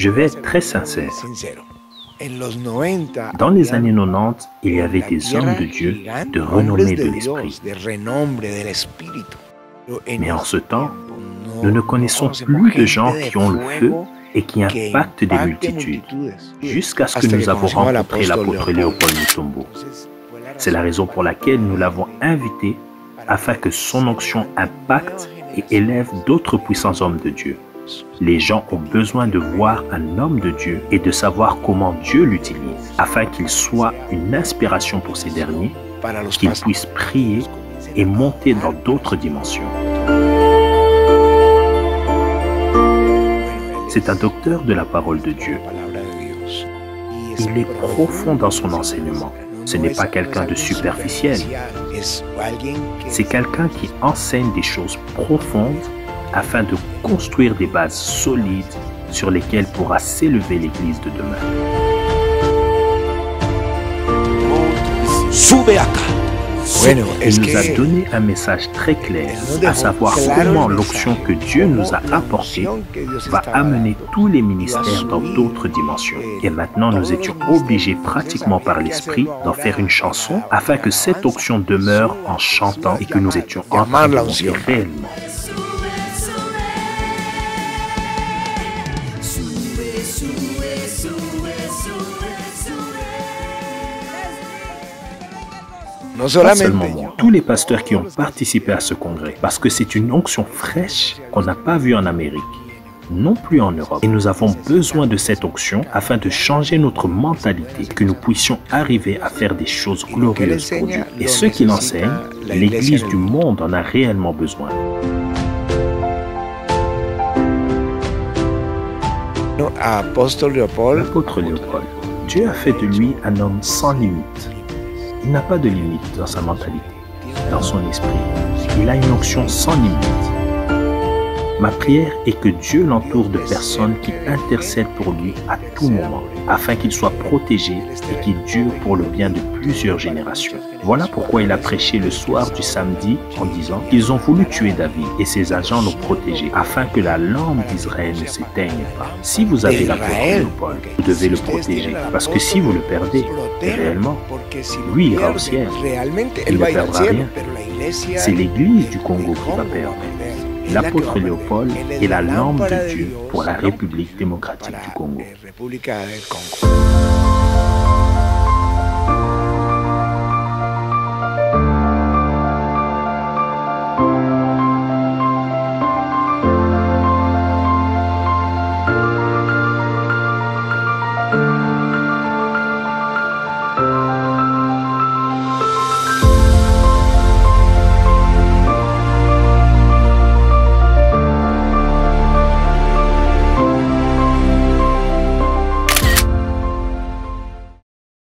Je vais être très sincère. Dans les années 90, il y avait des hommes de Dieu de renommée de l'Esprit. Mais en ce temps, nous ne connaissons plus de gens qui ont le feu et qui impactent des multitudes, jusqu'à ce que nous avons rencontré l'apôtre Léopold Mutombo. C'est la raison pour laquelle nous l'avons invité afin que son onction impacte et élève d'autres puissants hommes de Dieu. Les gens ont besoin de voir un homme de Dieu et de savoir comment Dieu l'utilise, afin qu'il soit une inspiration pour ces derniers, qu'ils puissent prier et monter dans d'autres dimensions. C'est un docteur de la parole de Dieu. Il est profond dans son enseignement. Ce n'est pas quelqu'un de superficiel. C'est quelqu'un qui enseigne des choses profondes afin de construire des bases solides sur lesquelles pourra s'élever l'Église de demain. Il nous a donné un message très clair, à savoir comment l'onction que Dieu nous a apportée va amener tous les ministères dans d'autres dimensions. Et maintenant, nous étions obligés pratiquement par l'Esprit d'en faire une chanson afin que cette onction demeure en chantant et que nous étions en train de monter réellement. Pas seulement moi, tous les pasteurs qui ont participé à ce congrès, parce que c'est une onction fraîche qu'on n'a pas vue en Amérique, non plus en Europe. Et nous avons besoin de cette onction afin de changer notre mentalité, que nous puissions arriver à faire des choses glorieuses pour Dieu. Et ceux qui l'enseignent, l'Église du monde en a réellement besoin. L'apôtre Léopold, Dieu a fait de lui un homme sans limite. Il n'a pas de limite dans sa mentalité, dans son esprit. Il a une onction sans limite. Ma prière est que Dieu l'entoure de personnes qui intercèdent pour lui à tout moment, afin qu'il soit protégé et qu'il dure pour le bien de plusieurs générations. Voilà pourquoi il a prêché le soir du samedi en disant qu'ils ont voulu tuer David et ses agents l'ont protégé, afin que la lampe d'Israël ne s'éteigne pas. Si vous avez l'apôtre Léopold, vous devez le protéger, parce que si vous le perdez, réellement, lui ira au ciel. Il ne perdra rien. C'est l'Église du Congo qui va perdre. L'apôtre Léopold est la lampe de Dieu pour la République démocratique du Congo.